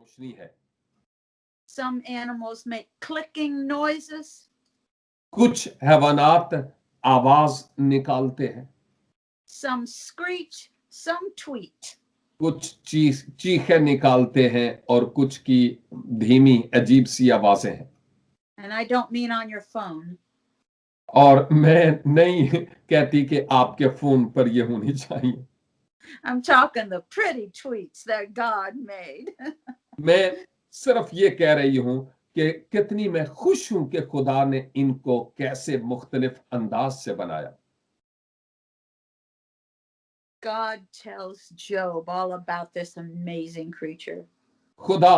रोशनी है। Some animals make clicking noises. कुछ हैवानात आवाज निकालते हैं। Some screech, some tweet. कुछ चीखें निकालते हैं और कुछ की धीमी अजीब सी आवाजें हैं। And I don't mean on your phone. और मैं नहीं कहती कि आपके फोन पर ये होनी चाहिए। I'm talking the pretty tweets that God made. मैं सिर्फ ये कह रही हूं कि कितनी मैं खुश हूं कि खुदा ने इनको कैसे मुख्तलिफ अंदाज से बनाया। God tells Job all about this amazing creature. खुदा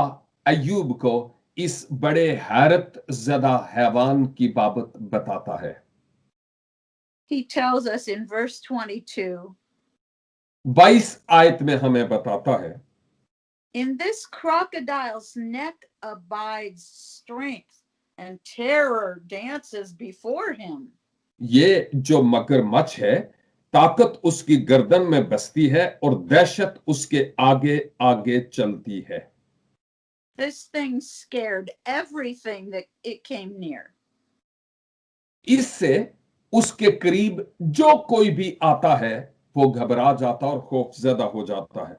अय्यूब को इस बड़े हैरत ज़दा हैवान की बाबत बताता है। He tells us in verse 22, 22 आयत में हमें बताता है, in this crocodile's neck abides strength, and terror dances before him. ये जो मगरमच्छ है, ताकत उसकी गर्दन में बसती है और दहशत उसके आगे आगे चलती है। This thing scared everything that it came near. इससे उसके करीब जो कोई भी आता है वो घबरा जाता और खौफजदा हो जाता है।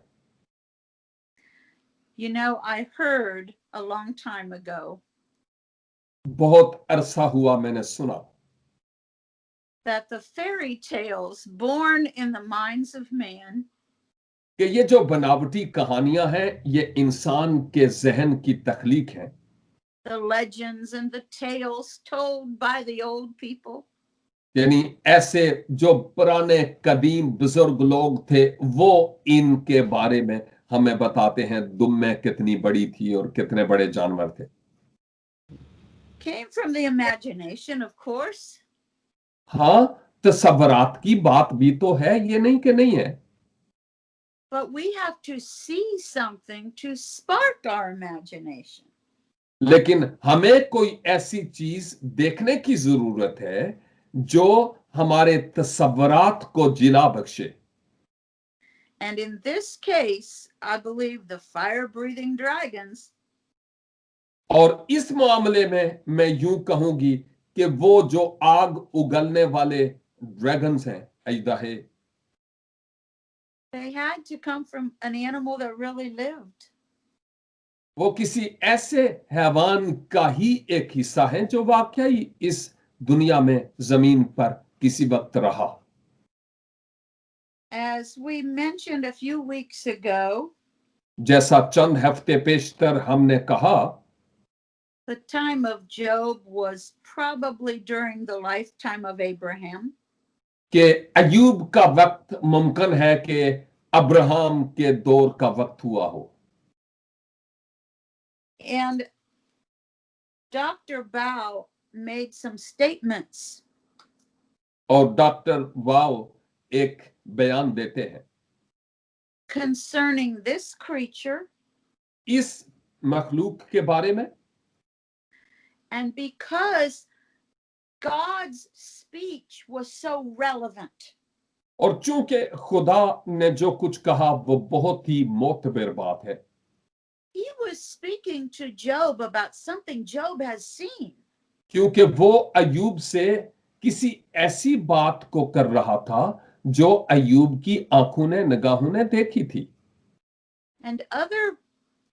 You know, I heard a long time ago बहुत अरसा हुआ मैंने सुना that the fairy tales born in the minds of man कि ये जो बनावटी कहानियां हैं ये इंसान के जहन की तख्लीक है। the legends and the tales told by the old people, यानी ऐसे जो पुराने कदीम बुजुर्ग लोग थे वो इनके बारे में हमें बताते हैं दुम्में कितनी बड़ी थी और कितने बड़े जानवर थे। came from the imagination, of course. हाँ, तसव्वुरात की बात भी तो है, ये नहीं कि नहीं है। But we have to see something to spark our imagination. लेकिन हमें कोई ऐसी चीज देखने की जरूरत है जो हमारे तसव्वुरात को जिला बख्शे। And in this case, I believe the fire breathing dragons और इस मामले में मैं यूं कहूंगी कि वो जो आग उगलने वाले ड्रैगन्स हैं, अजदाहे, they had to come from an animal that really lived. वो किसी ऐसे हैवान का ही एक हिस्सा है जो वाकई इस दुनिया में जमीन पर किसी वक्त रहा। As we mentioned a few weeks ago, जैसा चंद हफ्ते पेशतर हमने कहा, the time of Job was probably during the lifetime of Abraham. कि अयूब का वक्त मुमकिन है कि अब्राहम के दौर का वक्त हुआ हो। And Dr. Bao made some statements और डॉक्टर वाव एक बयान देते हैं concerning this creature, इस मखलूक के बारे में। and because God's speech was so relevant, और चूंकि खुदा ने जो कुछ कहा वो बहुत ही मोतबर बात है। he was speaking to Job about something Job has seen. क्योंकि वो अयूब से किसी ऐसी बात को कर रहा था जो अयूब की आंखों ने निगाहों ने देखी थी। And other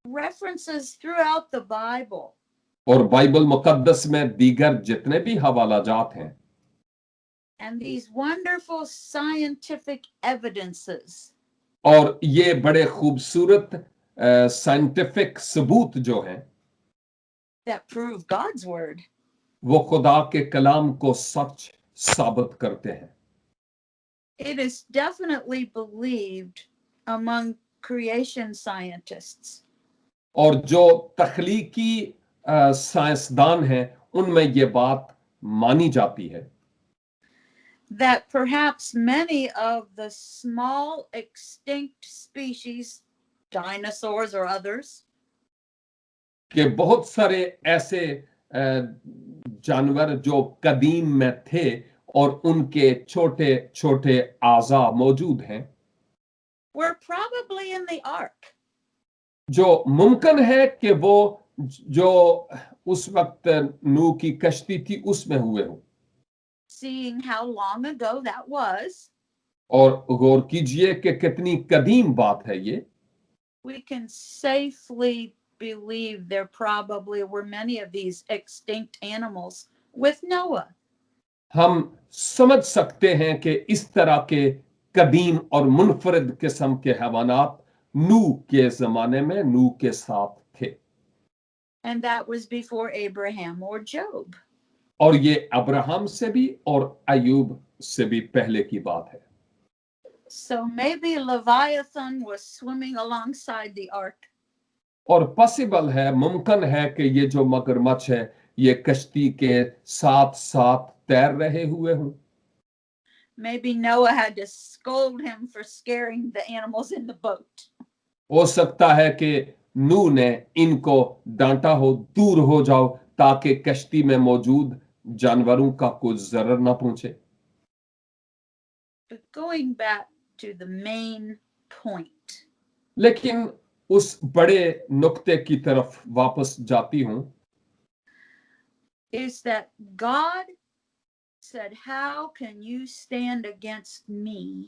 references throughout the Bible और बाइबल मुकद्दस में दीगर जितने भी हवाला जात हैं and these wonderful scientific evidences और ये बड़े खूबसूरत साइंटिफिक सबूत जो हैं that prove God's word, वो खुदा के कलाम को सच साबित करते हैं। it is definitely believed among creation scientists और जो तख्लीकी साइंसदान हैं उनमें ये बात मानी जाती है that perhaps many of the small extinct species, dinosaurs or others, कि बहुत सारे ऐसे जानवर जो कदीम में थे और उनके छोटे छोटे आज़ा मौजूद हैं were probably in the ark. जो मुमकिन है कि वो जो उस वक्त नूह की कश्ती थी उसमें हुए हों। Seeing how long ago that was, और गौर कीजिए कि कितनी कदीम बात है ये। we can safely believe there probably were many of these extinct animals with Noah. हम समझ सकते हैं कि इस तरह के कदीम और मुनफरद किस्म के हैवानात नूह के जमाने में नूह के साथ थे। And that was before Abraham or Job. और ये अब्राहम से भी और अयूब से भी पहले की बात है। So maybe Leviathan was swimming alongside the ark. और पॉसिबल है, मुमकिन है कि ये जो मगरमच्छ है ये कश्ती के साथ साथ तैर रहे हुए हों। Maybe Noah had to scold him for scaring the animals in the boat. हो सकता है कि नूह ने इनको डांटा हो, दूर हो जाओ ताकि कश्ती में मौजूद जानवरों का कुछ जरर ना पहुंचे। But going back to the main point, लेकिन उस बड़े नुक्ते की तरफ वापस जाती हूं is that God said, "How can you stand against me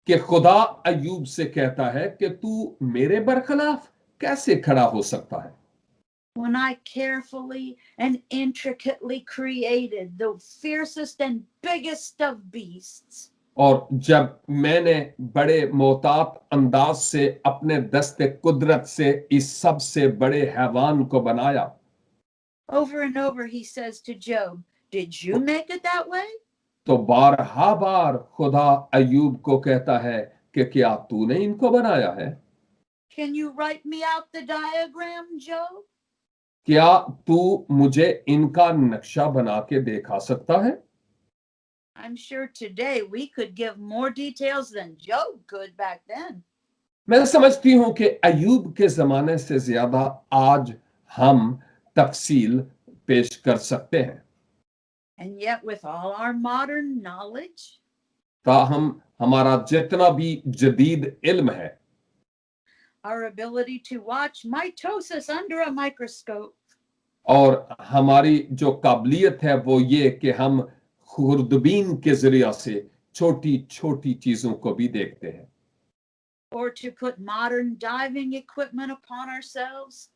कि खुदा अयूब से कहता है कि तू मेरे बरखिलाफ कैसे खड़ा हो सकता है when I carefully and intricately created the fiercest and biggest of beasts?" और जब मैंने बड़े मोहतात अंदाज से अपने दस्ते कुदरत से इस सबसे बड़े हैवान को बनाया। Over and over, he says to Job, "Did you make it that way?" तो बारहा बार खुदा अयूब को कहता है कि क्या तूने इनको बनाया है? Can you write me out the diagram, Job? क्या तू मुझे इनका नक्शा बना के दिखा सकता है? I'm sure today we could give more details than Job could back then. मैं समझती हूं कि अयूब के जमाने से ज्यादा आज हम तफसील पेश कर सकते हैं। And yet, with all our modern knowledge, ताहम हमारा जितना भी जदीद इल्म है our ability to watch mitosis under a microscope, और हमारी जो काबिलियत है वो ये कि हम खुर्दबीन के जरिया से छोटी छोटी चीजों को भी देखते हैं or to put modern diving equipment upon ourselves,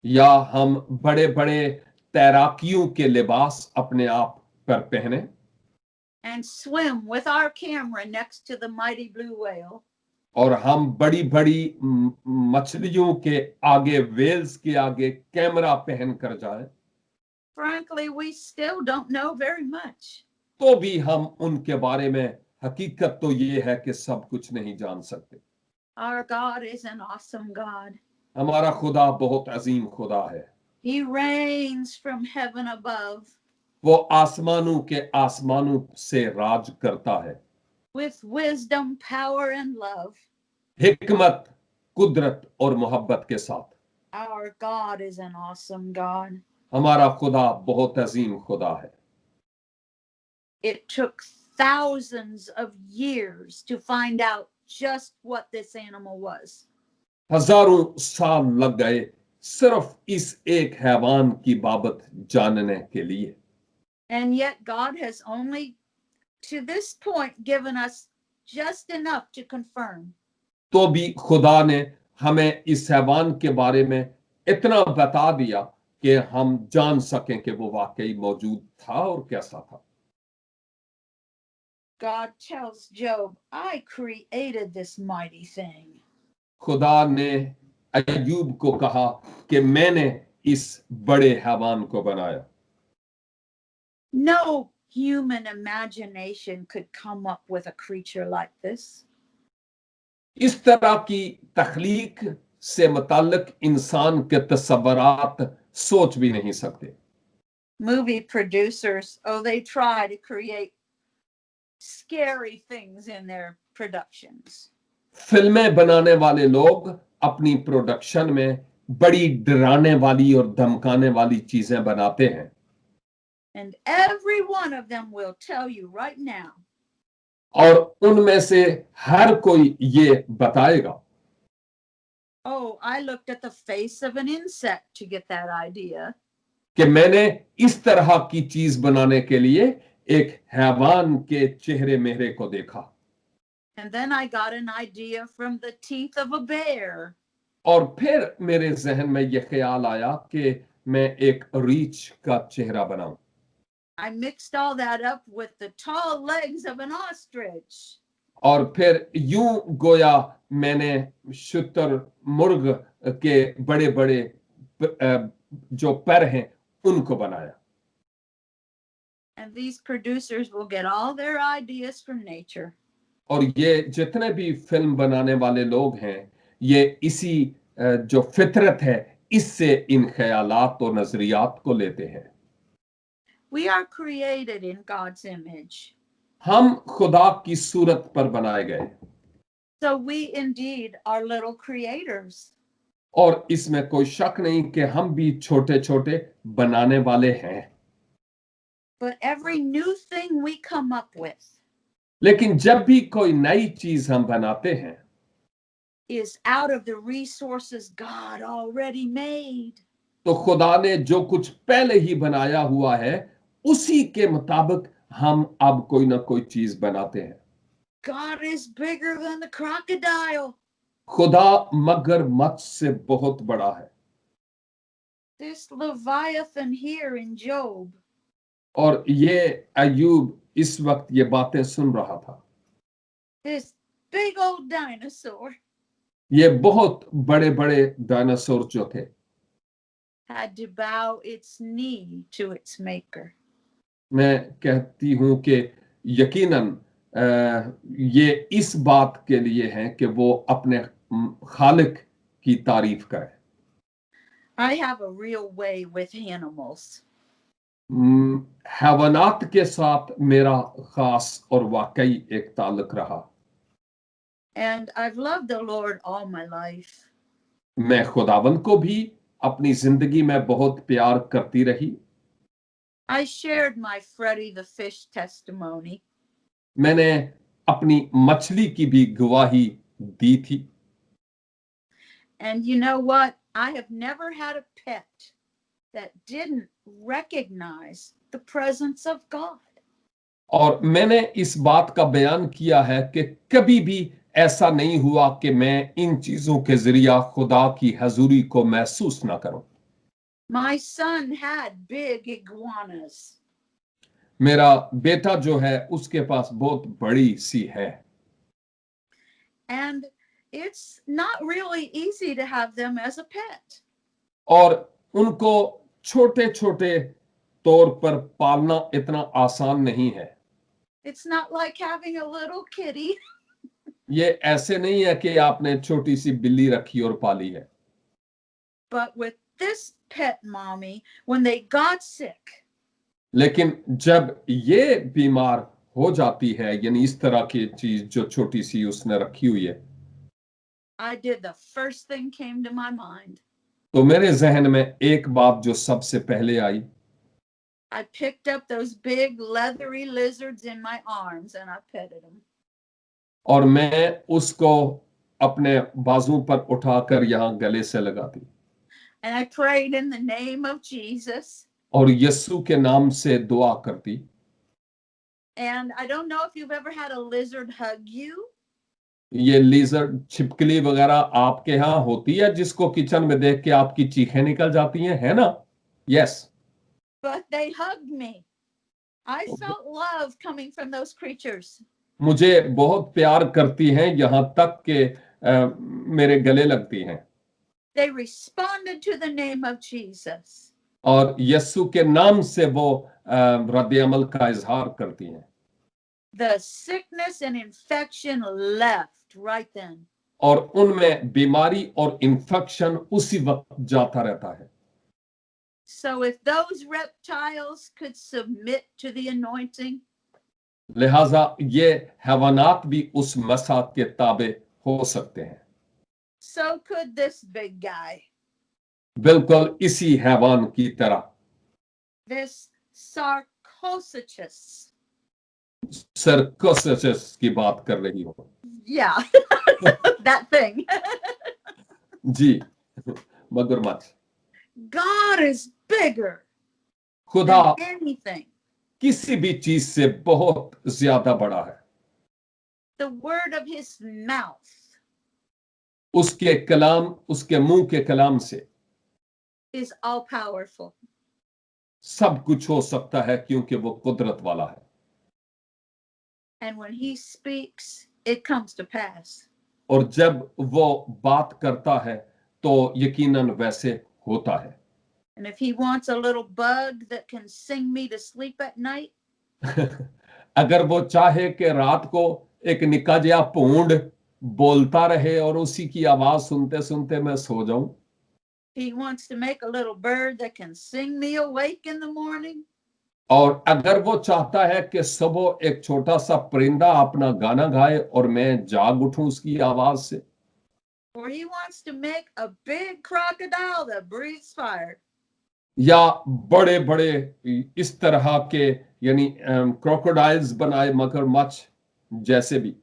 या हम बड़े बड़े तैराकियों के लिबास अपने आप पर पहने and swim with our camera next to the mighty blue whale, और हम बड़ी बड़ी मछलियों के आगे, वेल्स के आगे कैमरा पहन कर जाएं frankly, we still don't know very much. तो भी हम उनके बारे में हकीकत तो ये है कि सब कुछ नहीं जान सकते। Our God is an awesome God. हमारा खुदा बहुत अजीम खुदा है। He reigns from heaven above वो आसमानों के आसमानों से राज करता है with wisdom, power, and love. हिकमत, कुदरत और मोहब्बत के साथ। Our God is an awesome God. हमारा खुदा बहुत अजीम खुदा है। It took thousands of years to find out just what this animal was. हजारों साल लग गए सिर्फ इस एक हैवान की बाबत जानने के लिए। And yet, God has only to this point given us just enough to confirm. तो भी खुदा ने हमें इस हैवान के बारे में इतना बता दिया कि हम जान सकें कि वो वाकई मौजूद था और कैसा था। God tells Job, "I created this mighty thing." खुदा ने अय्यूब को कहा कि मैंने इस बड़े हैवान को बनाया। No human imagination could come up with a creature like this. इस तरह की तख्लीक से मुताल्लिक इंसान के तस्वुरात सोच भी नहीं सकते। Movie producers, oh, they try to create scary things in their productions. फिल्में बनाने वाले लोग अपनी प्रोडक्शन में बड़ी डराने वाली और धमकाने वाली चीजें बनाते हैं And every one of them will tell you right now, और उनमें से हर कोई ये बताएगा, "Oh, I looked at the face of an insect to get that idea. कि मैंने इस तरह की चीज बनाने के लिए एक हैवान के चेहरे मेहरे को देखा And then I got an idea from the teeth of a bear. और फिर मेरे जहन में यह ख्याल आया कि मैं एक रीछ का चेहरा बनाऊं I mixed all that up with the tall legs of an ostrich. और फिर यूं गोया मैंने शुतुरमुर्ग के बड़े बड़े जो पैर हैं उनको बनाया And these producers will get all their ideas from nature. और ये जितने भी फिल्म बनाने वाले लोग हैं ये इसी जो फितरत है इससे इन ख्यालात और नजरियात को लेते हैं We are created in God's image. हम खुदा की सूरत पर बनाए गए So we indeed are little creators. और इसमें कोई शक नहीं कि हम भी छोटे छोटे बनाने वाले हैं But every new thing we come up with लेकिन जब भी कोई नई चीज हम बनाते हैं is out of the resources God already made. तो खुदा ने जो कुछ पहले ही बनाया हुआ है उसी के मुताबिक हम अब कोई ना कोई चीज बनाते हैं God is bigger than the crocodile. खुदा मगरमच्छ से बहुत बड़ा है This Leviathan here in Job और ये अय्यूब इस वक्त ये बातें सुन रहा था this big old dinosaur ये बहुत बड़े बड़े डायनासोर जो थे had to bow its knee to its maker. मैं कहती हूं कि यकीनन ये इस बात के लिए है कि वो अपने खालिक की तारीफ करे I have a real way with animals. हैवानात के साथ मेरा खास और वाकई एक ताल्लुक रहा And I've loved the Lord all my life. मैं खुदावंद को भी अपनी जिंदगी में बहुत प्यार करती रही I shared my Freddy the fish testimony. मैंने अपनी मछली की भी गवाही दी थी And you know what? I have never had a pet that didn't recognize the presence of God. और मैंने इस बात का बयान किया है कि कभी भी ऐसा नहीं हुआ कि मैं इन चीजों के जरिया खुदा की हजूरी को महसूस ना करूं My son had big iguanas. मेरा बेटा जो है उसके पास बहुत बड़ी सी है And it's not really easy to have them as a pet. और उनको छोटे छोटे तौर पर पालना इतना आसान नहीं है It's not like having a little kitty. ये ऐसे नहीं है कि आपने छोटी सी बिल्ली रखी और पाली है But with this pet mommy, when they got sick, लेकिन जब ये बीमार हो जाती है यानी इस तरह की चीज जो छोटी सी उसने रखी हुई है I did the first thing came to my mind. तो मेरे जहन में एक बात जो सबसे पहले आई I picked up those big leathery lizards in my arms and I petted them. और मैं उसको अपने बाजू पर उठाकर यहाँ गले से लगाती And I prayed in the name of Jesus. और यीशु के नाम से दुआ करती And I don't know if you've ever had a lizard hug you. ये लीजर्ड छिपकली वगैरह आपके यहाँ होती है जिसको किचन में देख के आपकी चीखें निकल जाती हैं है ना yes But they hugged me. I felt love coming from those creatures. मुझे बहुत प्यार करती हैं यहाँ तक कि मेरे गले लगती हैं They responded to the name of Jesus. और यीशु के नाम से वो रद्द-ए-अमल का इजहार करती हैं The sickness and infection left right then. और उनमें बीमारी और इन्फेक्शन उसी वक्त जाता रहता है So if those reptiles could submit to the anointing, लिहाजा ये हैवानात भी उस मसा के ताबे हो सकते हैं so could this big guy, बिल्कुल इसी हैवान की तरह this sarcosuchus. सर्कोसस की बात कर रही हो Yeah, that thing. जी मगरमच्छ। God is bigger खुदा than anything. किसी भी चीज से बहुत ज्यादा बड़ा है। The word of his mouth उसके कलाम, उसके मुंह के कलाम से is all powerful. सब कुछ हो सकता है क्योंकि वो कुदरत वाला है। And when he speaks, it comes to pass. और जब वो बात करता है तो यकीनन वैसे होता है। And if he wants a little bug that can sing me to sleep at night, अगर वो चाहे कि रात को एक निक्का जिहा भूंड बोलता रहे और उसी की आवाज सुनते सुनते मैं सो जाऊं, he wants to make a little bird that can sing me awake in the morning, और अगर वो चाहता है कि सुबह एक छोटा सा परिंदा अपना गाना गाए और मैं जाग उठूं उसकी आवाज से, or he wants to make a big crocodile that breathes fire, या बड़े बड़े इस तरह के यानी क्रोकोडाइल्स बनाए मगरमच्छ जैसे भी,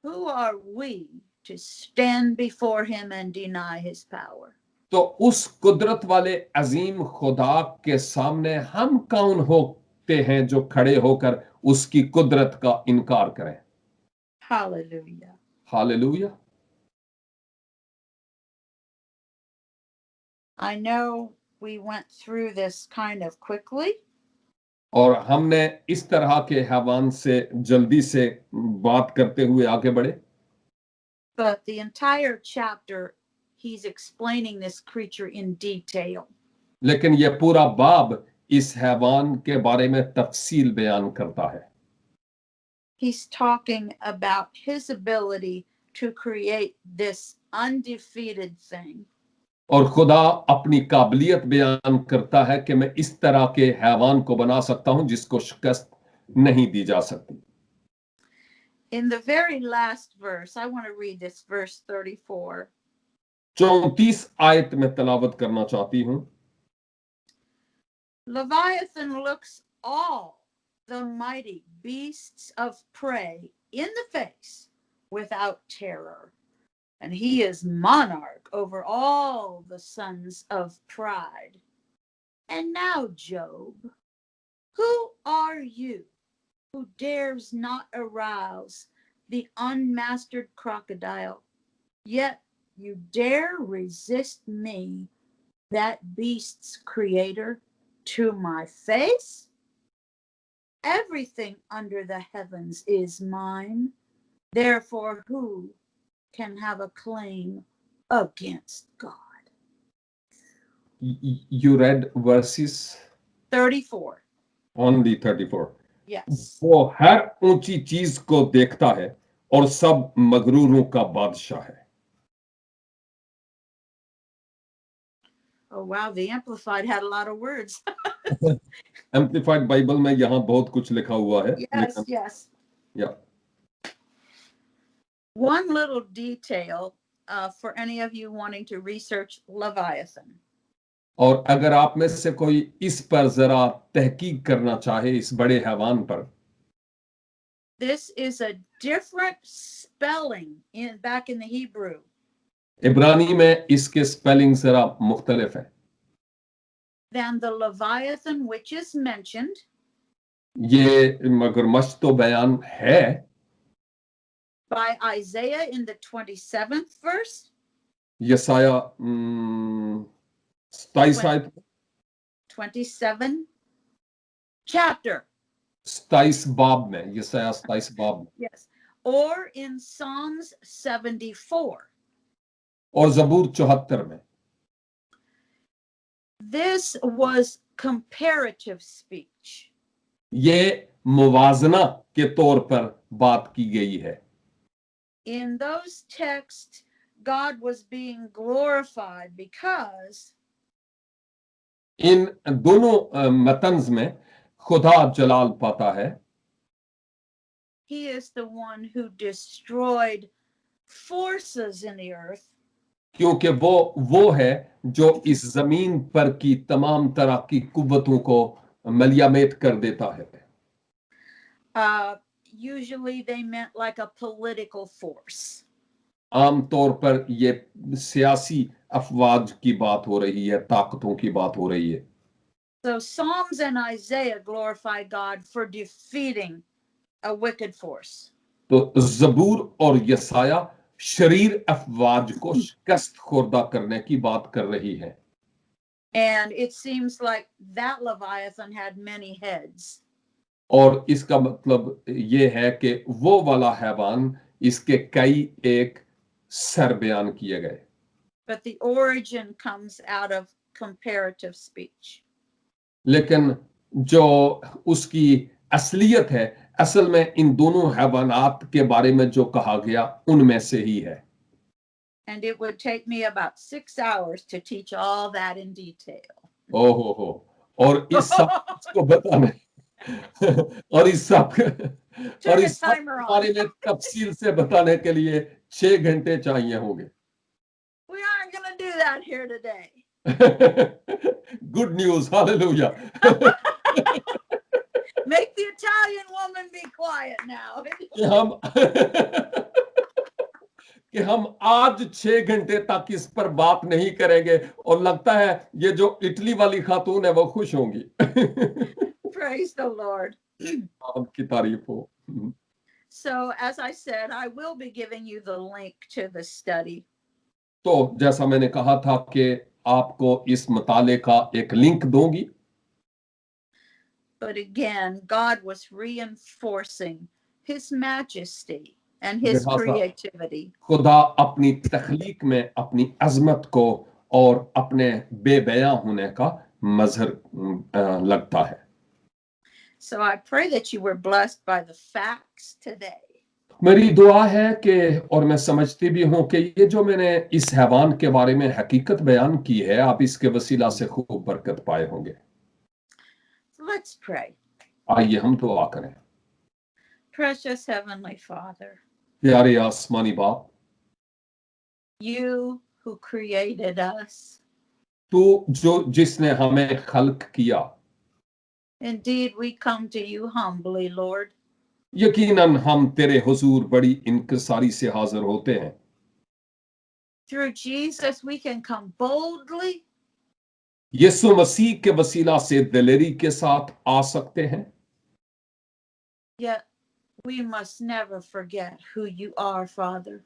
who are we to stand before him and deny his power? तो उस कुदरत वाले अजीम खुदा के सामने हम कौन होते हैं जो खड़े होकर उसकी कुदरत का इनकार करें। Hallelujah. Hallelujah. I know we went through this kind of quickly, और हमने इस तरह के हैवान से जल्दी से बात करते हुए आगे बढ़े, but the entire chapter, he's explaining this creature in detail. लेकिन यह पूरा बाब इस हैवान के बारे में तफसील बयान करता है। He's talking about his ability to create this undefeated thing. और खुदा अपनी काबिलियत बयान करता है कि मैं इस तरह के हैवान को बना सकता हूं जिसको शिकस्त नहीं दी जा सकती। In the very last verse, I want to read this verse 34. 34 आयत में तलावत करना चाहती हूं। Leviathan looks all the mighty beasts of prey in the face without terror, and he is monarch over all the sons of pride. And now, Job, who are you who dares not arouse the unmastered crocodile, yet you dare resist me, that beast's creator, to my face? Everything under the heavens is mine. Therefore, who can have a claim against God? You read verses 34. only 34. Yes. वो हर ऊंची चीज को देखता है और सब मगरूरों का बादशाह है। Oh, wow. The Amplified had a lot of words. Amplified Bible में यहाँ बहुत कुछ लिखा हुआ है। Yes, yes. या One little detail for any of you wanting to research Leviathan. और अगर आप में से कोई इस पर जरा तहकीक करना चाहे इस बड़े हैवान पर, This is a different spelling back in the Hebrew. इब्रानी में इसके स्पेलिंग जरा मुख्तलिफ है। Than the Leviathan which is mentioned. ये मगरमच्छ तो बयान है by Isaiah in the 27th verse. यसाया 27 आयत 27 chapter. 27 बाब में, यसाया 27 बाब में, Yes. Or in Psalms 74. और जबूर 74 में। This was comparative speech. ये मुवाजना के तौर पर बात की गई है। In those texts, God was being glorified because इन दोनों मतन्स में खुदा जलाल पाता है। he is the one who destroyed forces in the earth. क्योंकि वो है जो इस जमीन पर की तमाम तरह की कुव्वतों को मलियामेत कर देता है। Usually they meant like a political force. आम तौर पर ये सियासी अफवाज की बात हो रही है, ताकतों की बात हो रही है। So Psalms and Isaiah glorify God for defeating a wicked force. तो जबूर और यसाया शरीर अफवाज को शिकस्त खुर्दा करने की बात कर रही है। And it seems like that Leviathan had many heads. और इसका मतलब ये है कि वो वाला हैवान, इसके कई एक सर बयान किए गए। But the origin comes out of comparative speech. लेकिन जो उसकी असलियत है, असल में इन दोनों हैवानात के बारे में जो कहा गया उनमें से ही है। And it would take me about 6 hours to teach all that in detail. ओहो हो, और इस सब को बताने और इस सब Turn और the इस सब timer के on. बारे में तफसील से बताने के लिए 6 घंटे चाहिए होंगे। We aren't going to do that here today. Good news, hallelujah. Make the Italian woman be quiet now. कि हम आज 6 घंटे तक इस पर बात नहीं करेंगे, और लगता है ये जो इटली वाली खातून है वो खुश होंगी। Praise the Lord. आपकी तारीफ हो। So, as I said, I will be giving you the link to the study. तो जैसा मैंने कहा था कि आपको इस मताले का एक लिंक दूंगी। But again, God was reinforcing his majesty and his लिहाजा creativity. खुदा अपनी तख्लीक में अपनी अजमत को और अपने बेबयां होने का मजहर लगता है। So I pray that you were blessed by the facts today. मेरी दुआ है कि, और मैं समझती भी हूं कि ये जो मैंने इस हैवान के बारे में हकीकत बयान की है, आप इसके वसीला से खूब बरकत पाए होंगे। Let's pray. आइए हम दुआ करें। Precious Heavenly Father, प्यारे आसमानी बाप, you who created us. तू जिसने हमें खल्क किया। Indeed, we come to you humbly, Lord. यकीनन हम तेरे हुजूर बड़ी इनकिसारी से हाजिर होते हैं। Through Jesus, we can come boldly. यीशु मसीह के वसीला से दिलेरी के साथ आ सकते हैं। Yet we must never forget who you are, Father.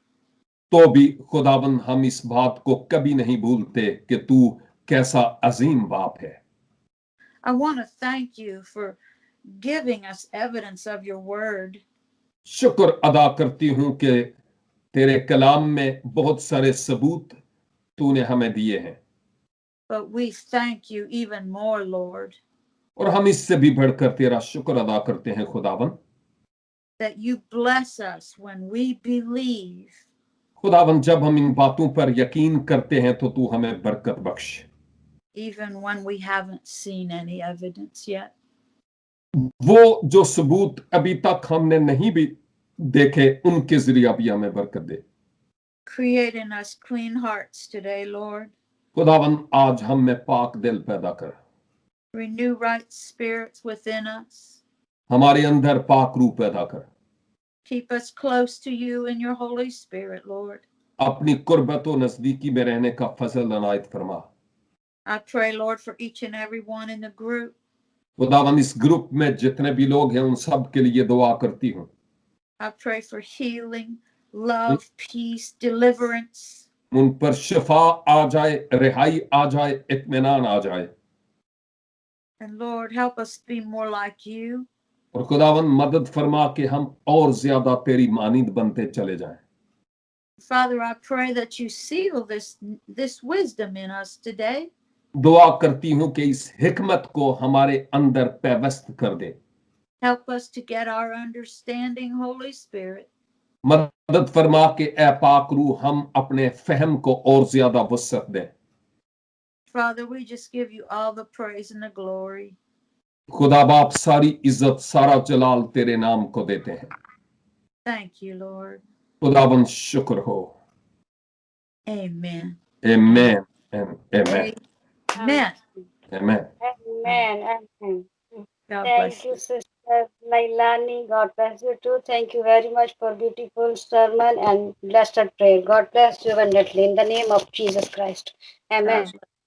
तो भी खुदावन हम इस बात को कभी नहीं भूलते कि तू कैसा अजीम बाप है। I want to thank you for giving us evidence of your word. शुक्र अदा करती हूं कि तेरे कलाम में बहुत सारे सबूत तूने हमें दिए हैं। But we thank you even more, Lord, और हम इससे भी बढ़कर तेरा शुक्र अदा करते हैं खुदावन, that you bless us when we believe. खुदावन जब हम इन बातों पर यकीन करते हैं तो तू हमें बरकत बख्श, Even when we haven't seen any evidence yet. वो जो सबूत अभी तक हमने नहीं भी देखे उनके जरिए भी हमें बरकत दे। Create in us clean hearts today, Lord. खुदावन आज हम में पाक दिल पैदा कर, Renew right spirits within us. हमारे अंदर पाक रूह पैदा कर, Keep us close to you in your Holy Spirit, Lord. अपनी कुर्बत व नजदीकी में रहने का फजल अनायत फरमा। I pray, Lord, for each and every one in the group. खुदावन इस ग्रुप में जितने भी लोग हैं उन सब के लिए दुआ करती हूँ। I pray for healing, love, peace, deliverance. उन पर शिफा आ जाए, रिहाई आ जाए, इत्मीनान आ जाए। And Lord, help us be more like you. और खुदावन मदद फरमा कि हम और ज्यादा तेरी मानिंद बनते चले जाएं। Father, I pray that you seal this wisdom in us today. दुआ करती हूं कि इस हिकमत को हमारे अंदर पैवस्त कर दे। Help us to get our understanding, Holy Spirit. मदद फरमा के ए पाक रूह हम अपने फहम को और ज्यादा वसअत दें। Father, we just give you all the praise and the glory. खुदा बाप सारी इज्जत सारा जलाल तेरे नाम को देते हैं। Thank you, Lord. खुदावन शुक्र हो। Amen. Amen and amen. Amen. Amen. Amen. Amen. God Thank bless you, you. Sister Lailani, God bless you too. Thank you very much for beautiful sermon and blessed prayer. God bless you abundantly in the name of Jesus Christ. Amen. God